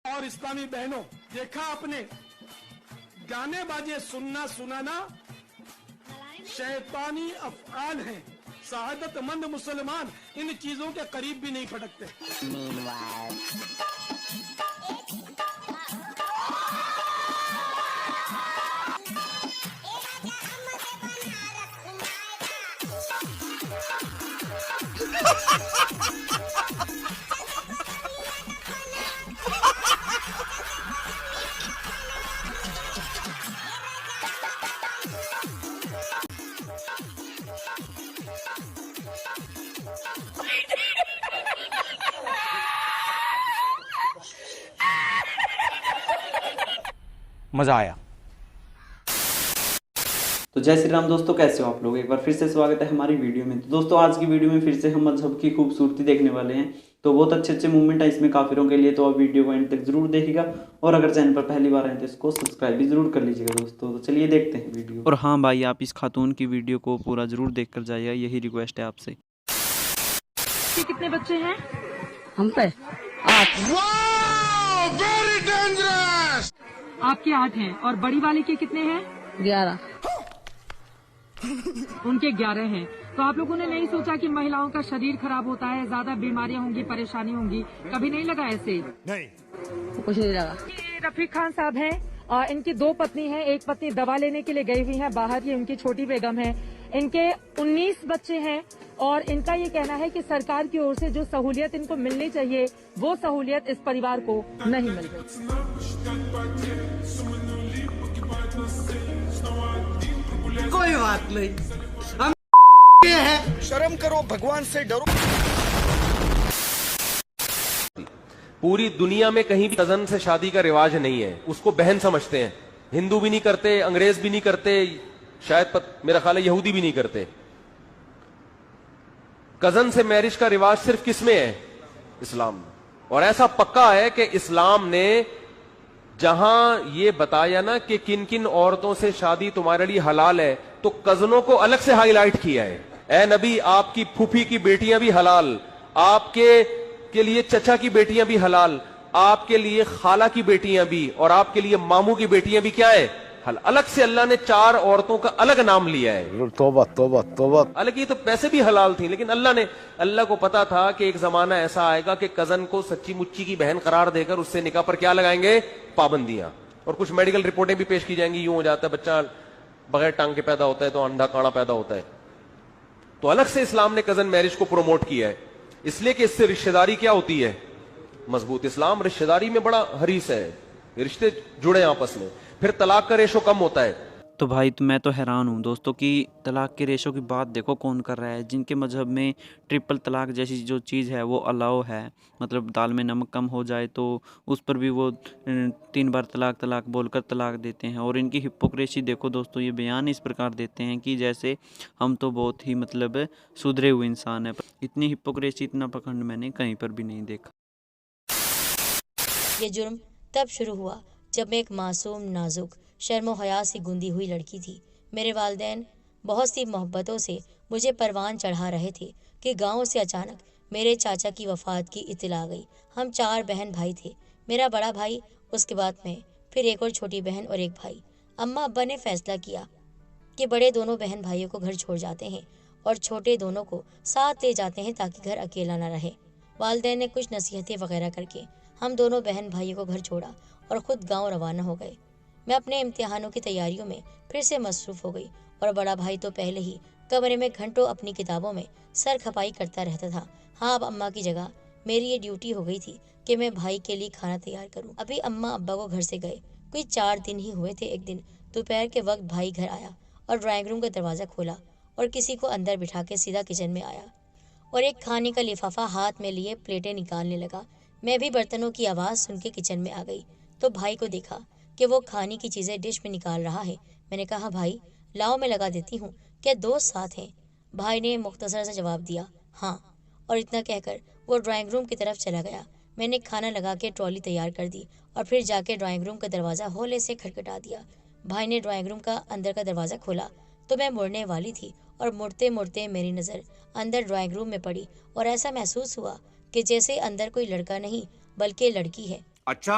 और इस्लामी बहनों, देखा आपने गाने बाजे सुनना सुनाना शैतानी अफआल हैं। शहादतमंद मुसलमान इन चीजों के करीब भी नहीं फटकते। मजा आया। तो जय श्री राम दोस्तों, कैसे हो आप लोग। एक बार फिर से स्वागत है हमारी वीडियो में। तो दोस्तों आज की वीडियो में फिर से हम मजहब की खूबसूरती देखने वाले हैं। तो बहुत अच्छे अच्छे मूवमेंट है इसमें काफिरों के लिए, तो आप वीडियो को एंड तक जरूर देखिएगा। और अगर चैनल पर पहली बार आए तो इसको सब्सक्राइब भी जरूर कर लीजिएगा दोस्तों। तो चलिए देखते हैं वीडियो। और हाँ भाई, आप इस खातून की वीडियो को पूरा जरूर देख कर जाइएगा, यही रिक्वेस्ट है आपसे। कितने बच्चे हैं? हम पे 8। Very dangerous. आपके 8 हैं और बड़ी वाले के कितने हैं? 11। उनके 11 हैं। तो आप लोगों ने नहीं सोचा कि महिलाओं का शरीर खराब होता है, ज्यादा बीमारियां होंगी, परेशानी होंगी? कभी नहीं लगा ऐसे? नहीं, कुछ नहीं लगा। ये रफीक खान साहब हैं, इनकी 2 पत्नी हैं। एक पत्नी दवा लेने के लिए गई हुई है बाहर, ये उनकी छोटी बेगम है। इनके 19 बच्चे हैं और इनका ये कहना है कि सरकार की ओर से जो सहूलियत इनको मिलनी चाहिए वो सहूलियत इस परिवार को नहीं मिल रही। कोई बात नहीं, हम ये है। शर्म करो, भगवान से डरो। पूरी दुनिया में कहीं भी कजन से शादी का रिवाज नहीं है, उसको बहन समझते हैं। हिंदू भी नहीं करते, अंग्रेज भी नहीं करते, शायद मेरा ख्याल है यहूदी भी नहीं करते। कजन से मैरिज का रिवाज सिर्फ किस में है? इस्लाम में। और ऐसा पक्का है कि इस्लाम ने जहां ये बताया ना कि किन किन औरतों से शादी तुम्हारे लिए हलाल है, तो कजनों को अलग से हाईलाइट किया है। ए नबी, आपकी फूफी की बेटियां भी हलाल, आपके लिए चचा की बेटियां भी हलाल, आपके लिए खाला की बेटियां भी, और आपके लिए मामू की बेटियां भी क्या है? अलग से अल्लाह ने 4 औरतों का अलग नाम लिया है। तौबा तौबा तौबा। हालांकि तो वैसे भी हलाल थी, लेकिन अल्लाह को पता था कि एक जमाना ऐसा आएगा कि कजन को सच्ची मुच्ची की बहन करार देकर उससे निकाह पर क्या लगाएंगे? पाबंदियां। और कुछ मेडिकल रिपोर्टें भी पेश की जाएंगी। यूं हो जाता है बच्चा बगैर टांग के पैदा होता है तो अंधा काड़ा पैदा होता है। तो अलग से इस्लाम ने कजन मैरिज को प्रोमोट किया है, इसलिए कि इससे रिश्तेदारी क्या होती है? मजबूत। इस्लाम रिश्तेदारी में बड़ा हरीस है, रिश्ते जुड़े आपस में, फिर तलाक का रेशो कम होता है। तो भाई मैं तो हैरान हूँ दोस्तों कि तलाक के रेशो की बात देखो कौन कर रहा है। जिनके मजहब में ट्रिपल तलाक जैसी जो चीज़ है वो अलाउ है, मतलब दाल में नमक कम हो जाए तो उस पर भी वो 3 बार तलाक बोलकर तलाक देते हैं। और इनकी हिपोक्रेसी देखो दोस्तों, ये बयान इस प्रकार देते हैं कि जैसे हम तो बहुत ही मतलब सुधरे हुए इंसान हैं। इतनी हिपोक्रेसी, इतना पखंड मैंने कहीं पर भी नहीं देखा। ये जुर्म तब शुरू हुआ जब मैं एक मासूम, नाजुक, शर्मो हया सी गुंदी हुई लड़की थी। मेरे वालिदैन बहुत सी मोहब्बतों से मुझे परवान चढ़ा रहे थे कि गांव से अचानक मेरे चाचा की वफ़ात की इत्तला आ गई। हम 4 बहन भाई थे, मेरा बड़ा भाई, उसके बाद मैं, फिर एक और छोटी बहन और एक भाई। अम्मा अब्बा ने फैसला किया कि बड़े दोनों बहन भाइयों को घर छोड़ जाते हैं और छोटे दोनों को साथ ले जाते हैं ताकि घर अकेला ना रहे। वालिदैन ने कुछ नसीहतें वगैरह करके हम दोनों बहन भाइयों को घर छोड़ा और ख़ुद गाँव रवाना हो गए। मैं अपने इम्तिहानों की तैयारियों में फिर से मसरूफ़ हो गई और बड़ा भाई तो पहले ही कमरे में घंटों अपनी किताबों में सर खपाई करता रहता था। हाँ, अब अम्मा की जगह मेरी ये ड्यूटी हो गई थी कि मैं भाई के लिए खाना तैयार करूं। अभी अम्मा अब्बा को घर से गए कोई 4 दिन ही हुए थे। एक दिन दोपहर के वक्त भाई घर आया और ड्राइंग रूम का दरवाज़ा खोला और किसी को अंदर बिठा के सीधा किचन में आया और एक खाने का लिफाफा हाथ में लिए प्लेटें निकालने लगा। मैं भी बर्तनों की आवाज़ सुन के किचन में आ गई तो भाई को देखा कि वो खाने की चीज़ें डिश में निकाल रहा है। मैंने कहा, भाई लाओ मैं लगा देती हूँ, क्या दोस्त साथ हैं? भाई ने मुख्तसर सा जवाब दिया, हाँ, और इतना कहकर वो ड्राइंग रूम की तरफ चला गया। मैंने खाना लगा के ट्रॉली तैयार कर दी और फिर जाके ड्राइंग रूम का दरवाज़ा हौले से खटखटा दिया। भाई ने ड्राइंग रूम का अंदर का दरवाज़ा खोला तो मैं मुड़ने वाली थी और मुड़ते मुड़ते मेरी नज़र अंदर ड्राइंग रूम में पड़ी और ऐसा महसूस हुआ कि जैसे अंदर कोई लड़का नहीं बल्कि लड़की है। अच्छा।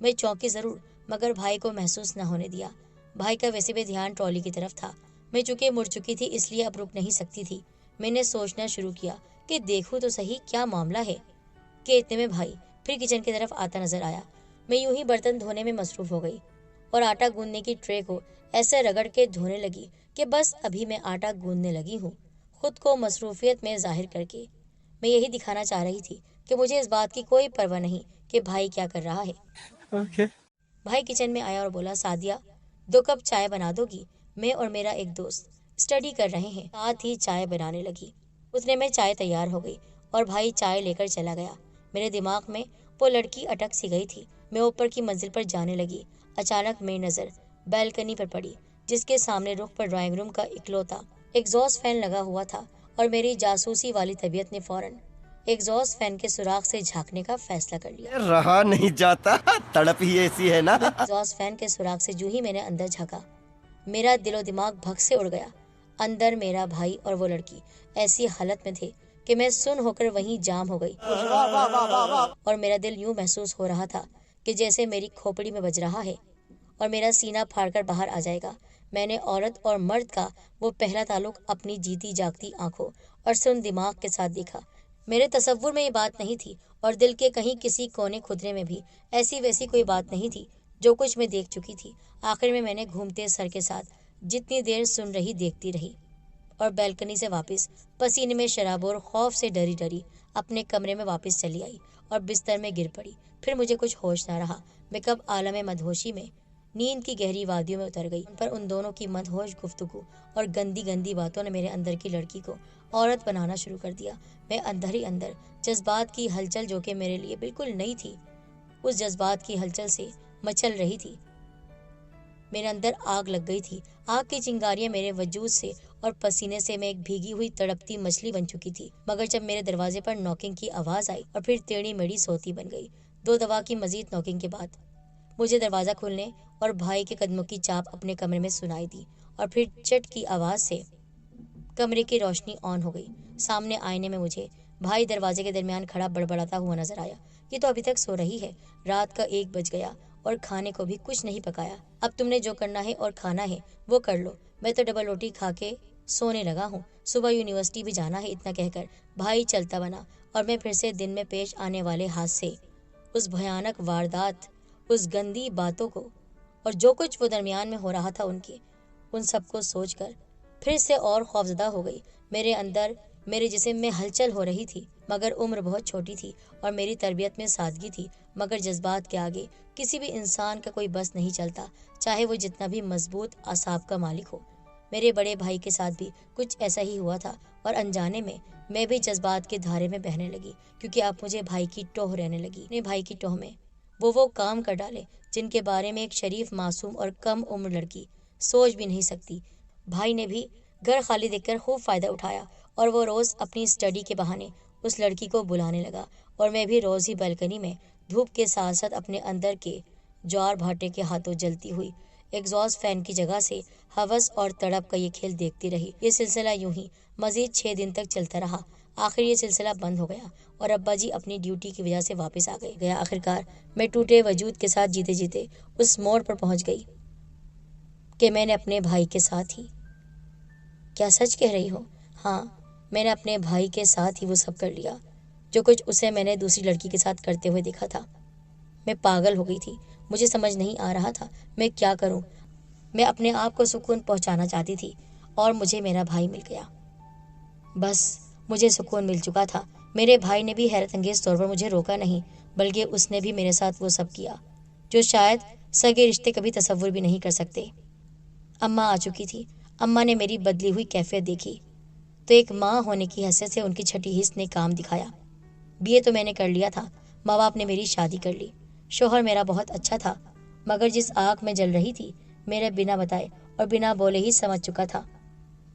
मैं चौंकी जरूर, मगर भाई को महसूस न होने दिया। भाई का वैसे भी ध्यान ट्रॉली की तरफ था। मैं चूंकि मुड़ चुकी थी इसलिए अब रुक नहीं सकती थी। मैंने सोचना शुरू किया कि देखूं तो सही क्या मामला है, कि इतने में भाई फिर किचन की तरफ आता नजर आया। मैं यूं ही बर्तन धोने में मसरूफ हो गई और आटा गूंदने की ट्रे को ऐसे रगड़ के धोने लगी कि बस अभी मैं आटा गूंदने लगी हूँ, खुद को मसरूफियत में जाहिर करके। मैं यही दिखाना चाह रही थी कि मुझे इस बात की कोई परवाह नहीं कि भाई क्या कर रहा है। भाई किचन में आया और बोला, सादिया 2 कप चाय बना दोगी? मैं और मेरा एक दोस्त स्टडी कर रहे हैं। साथ ही चाय बनाने लगी। उतने में चाय तैयार हो गई और भाई चाय लेकर चला गया। मेरे दिमाग में वो लड़की अटक सी गई थी। मैं ऊपर की मंजिल पर जाने लगी। अचानक मेरी नजर बैल्कनी पर पड़ी, जिसके सामने रुख पर ड्राइंग रूम का इकलौता एग्जॉस्ट फैन लगा हुआ था और मेरी जासूसी वाली तबीयत ने फौरन एग्जॉस्ट फैन के सुराख से झांकने का फैसला कर लिया। रहा नहीं जाता, तड़प ही ऐसी है ना। एग्जॉस्ट फैन के सुराख से जूं ही मैंने अंदर झांका, मेरा दिलो दिमाग भग से उड़ गया। अंदर मेरा भाई और वो लड़की ऐसी हालत में थे कि मैं सुन होकर वहीं जाम हो गई और मेरा दिल यूं महसूस हो रहा था कि जैसे मेरी खोपड़ी में बज रहा है और मेरा सीना फाड़कर बाहर आ जाएगा। मैंने औरत और मर्द का वो पहला ताल्लुक अपनी जीती जागती आंखों और सुन दिमाग के साथ देखा। मेरे तसव्वुर में ये बात नहीं थी और दिल के कहीं किसी कोने खुदरे में भी ऐसी वैसी कोई बात नहीं थी। जो कुछ मैं देख चुकी थी, आखिर में मैंने घूमते सर के साथ जितनी देर सुन रही देखती रही और बैल्कनी से वापस पसीने में शराबोर खौफ से डरी डरी अपने कमरे में वापस चली आई और बिस्तर में गिर पड़ी। फिर मुझे कुछ होश ना रहा। मैं कब आलम मदहोशी में नींद की गहरी वादियों में उतर गई। पर उन दोनों की मदहोश गुफ्तगू और गंदी गंदी बातों ने मेरे अंदर की लड़की को औरत बनाना शुरू कर दिया। मैं अंदर ही अंदर जज्बात की हलचल, जो कि मेरे लिए बिल्कुल नई थी, उस जज्बात की हलचल से मचल रही थी। मेरे अंदर आग लग गई थी। आग की चिंगारियां मेरे वजूद से और पसीने से मैं एक भीगी हुई तड़पती मछली बन चुकी थी। मगर जब मेरे दरवाजे पर नॉकिंग की आवाज आई और फिर टेढ़ी मेढ़ी सोती बन गई। 2 दवा की मजीद नॉकिंग के बाद मुझे दरवाजा खोलने और भाई के कदमों की चाप अपने कमरे में सुनाई दी और फिर चट की आवाज से कमरे की रोशनी ऑन हो गई। सामने आईने में मुझे भाई दरवाजे के दरमियान खड़ा बड़बड़ाता हुआ नजर आया। ये तो अभी तक सो रही है। रात का 1 बज गया और खाने को भी कुछ नहीं पकाया। अब तुमने जो करना है और खाना है वो कर लो, मैं तो डबल रोटी खा के सोने लगा हूँ। सुबह यूनिवर्सिटी भी जाना है। इतना कहकर भाई चलता बना और मैं फिर से दिन में पेश आने वाले हादसे, उस भयानक वारदात, उस गंदी बातों को और जो कुछ वो दरमियान में हो रहा था उन सबको सोचकर फिर से और खौफजदा हो गई। मेरे अंदर, मेरे जिस्म में हलचल हो रही थी, मगर उम्र बहुत छोटी थी और मेरी तरबियत में सादगी थी। मगर जज्बात के आगे किसी भी इंसान का कोई बस नहीं चलता, चाहे वो जितना भी मजबूत आसाब का मालिक हो। मेरे बड़े भाई के साथ भी कुछ ऐसा ही हुआ था और अनजाने में मैं भी जज्बात के धारे में बहने लगी, क्योंकि अब मुझे भाई की टोह रहने लगी। अपने भाई की टोह में वो काम कर डाले जिनके बारे में एक शरीफ, मासूम और कम उम्र लड़की सोच भी नहीं सकती। भाई ने भी घर खाली देखकर खूब फायदा उठाया और वो रोज अपनी स्टडी के बहाने उस लड़की को बुलाने लगा और मैं भी रोज ही बालकनी में धूप के साथ साथ अपने अंदर के ज्वार भाटे के हाथों जलती हुई एग्जॉस्ट फैन की जगह से हवस और तड़प का ये खेल देखती रही। ये सिलसिला यूं ही मजीद 6 दिन तक चलता रहा। आखिर ये सिलसिला बंद हो गया और अब्बा जी अपनी ड्यूटी की वजह से वापस आ गए। आखिरकार मैं टूटे वजूद के साथ जीते जीते उस मोड़ पर पहुंच गई कि मैंने अपने भाई के साथ ही, क्या सच कह रही हो? हाँ, मैंने अपने भाई के साथ ही वो सब कर लिया जो कुछ उसे मैंने दूसरी लड़की के साथ करते हुए देखा था। मैं पागल हो गई थी। मुझे समझ नहीं आ रहा था मैं क्या करूं। मैं अपने आप को सुकून पहुंचाना चाहती थी और मुझे मेरा भाई मिल गया। बस मुझे सुकून मिल चुका था। मेरे भाई ने भी हैरत अंगेज तौर पर मुझे रोका नहीं, बल्कि उसने भी मेरे साथ वो सब किया जो शायद सगे रिश्ते कभी तसव्वुर भी नहीं कर सकते। अम्मा आ चुकी थी। अम्मा ने मेरी बदली हुई कैफियत देखी तो एक माँ होने की हैसियत से उनकी छठी हिस्स ने काम दिखाया। बीए तो मैंने कर लिया था, माँ बाप ने मेरी शादी कर ली। शोहर मेरा बहुत अच्छा था, मगर जिस आग में जल रही थी मेरे बिना बताए और बिना बोले ही समझ चुका था।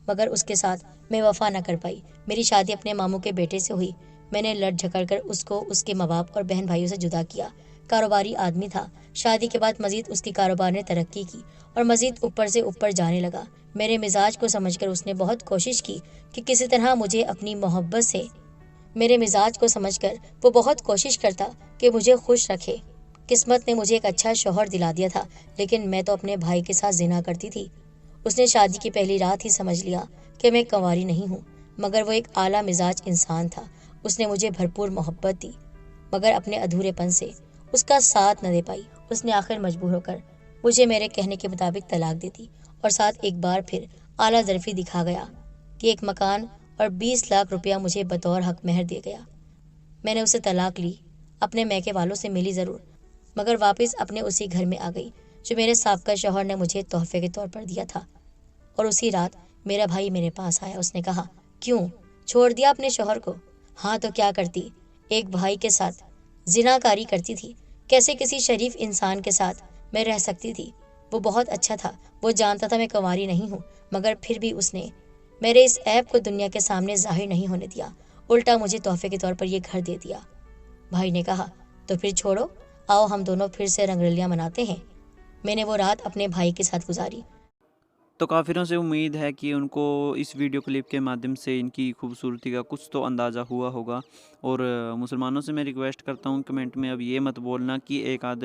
मगर उसके साथ मैं वफा न कर पाई। मेरी शादी अपने मामू के बेटे से हुई। मैंने लड़ झकड़ कर उसको उसके माँ बाप और बहन भाइयों से जुदा किया। कारोबारी आदमी था। शादी के बाद मजीद उसकी कारोबार ने तरक्की की और मजीद ऊपर से ऊपर जाने लगा। मेरे मिजाज को समझकर उसने बहुत कोशिश की कि किसी तरह मुझे अपनी मोहब्बत से, मेरे मिजाज को समझकर वो बहुत कोशिश करता कि मुझे खुश रखे। قسمت نے مجھے ایک اچھا شوہر دلا دیا تھا، لیکن میں تو اپنے بھائی کے ساتھ زنا کرتی تھی۔ اس نے شادی کی پہلی رات ہی سمجھ لیا کہ میں کنواری نہیں ہوں، مگر وہ ایک اعلیٰ مزاج انسان تھا۔ اس نے مجھے بھرپور محبت دی، مگر اپنے ادھورے پن سے اس کا ساتھ نہ دے پائی۔ اس نے آخر مجبور ہو کر مجھے میرے کہنے کے مطابق طلاق دے دی، اور ساتھ ایک بار پھر اعلیٰ ظرفی دکھا گیا کہ ایک مکان اور 20 لاکھ روپیہ مجھے بطور حق مہر دے گیا۔ میں نے اسے طلاق لی، اپنے میکے والوں سے ملی ضرور، مگر واپس اپنے اسی گھر میں آ گئی جو میرے سابقہ شوہر نے مجھے تحفے کے طور پر دیا تھا۔ اور اسی رات میرا بھائی میرے پاس آیا۔ اس نے کہا، کیوں چھوڑ دیا اپنے شوہر کو؟ ہاں تو کیا کرتی، ایک بھائی کے ساتھ زنا کاری کرتی تھی۔ کیسے کسی شریف انسان کے ساتھ میں رہ سکتی تھی؟ وہ بہت اچھا تھا، وہ جانتا تھا میں کنواری نہیں ہوں، مگر پھر بھی اس نے میرے اس عیب کو دنیا کے سامنے ظاہر نہیں ہونے دیا، الٹا مجھے تحفے کے طور پر یہ گھر دے دیا۔ بھائی نے کہا، تو پھر چھوڑو، آؤ ہم دونوں پھر سے رنگرلیاں مناتے ہیں۔ میں نے وہ رات اپنے بھائی کے ساتھ گزاری۔ تو کافروں سے امید ہے کہ ان کو اس ویڈیو کلپ کے مادھیم سے ان کی خوبصورتی کا کچھ تو اندازہ ہوا ہوگا، اور مسلمانوں سے میں ریکویسٹ کرتا ہوں کمنٹ میں اب یہ مت بولنا کہ ایک آدھ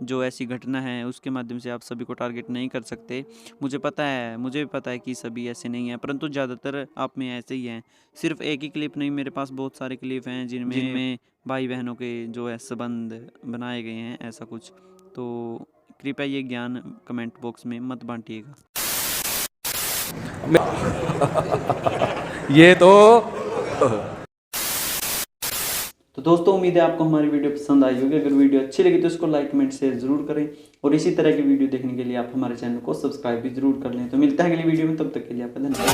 جو ایسی گھٹنا ہے اس کے مادھیم سے آپ سبھی کو ٹارگٹ نہیں کر سکتے۔ مجھے بھی پتہ ہے کہ سبھی ایسے نہیں ہیں، پرنتو زیادہ تر آپ میں ایسے ہی ہیں۔ صرف ایک ہی کلپ نہیں، میرے پاس بہت سارے کلپ ہیں جن میں بھائی بہنوں کے جو ہے سبند بنائے گئے ہیں ایسا کچھ۔ تو کرپیا یہ گیان کمنٹ باکس میں مت بانٹیے گا۔ یہ تو دوستوں امید ہے آپ کو ہماری ویڈیو پسند آئی ہوگی۔ اگر ویڈیو اچھی لگی تو اس کو لائک کمنٹ شیئر ضرور کریں، اور اسی طرح کی ویڈیو دیکھنے کے لیے آپ ہمارے چینل کو سبسکرائب بھی ضرور کر لیں۔ تو ملتا ہے اگلی ویڈیو میں، تب تک کے لیے آپ کا دھنیواد۔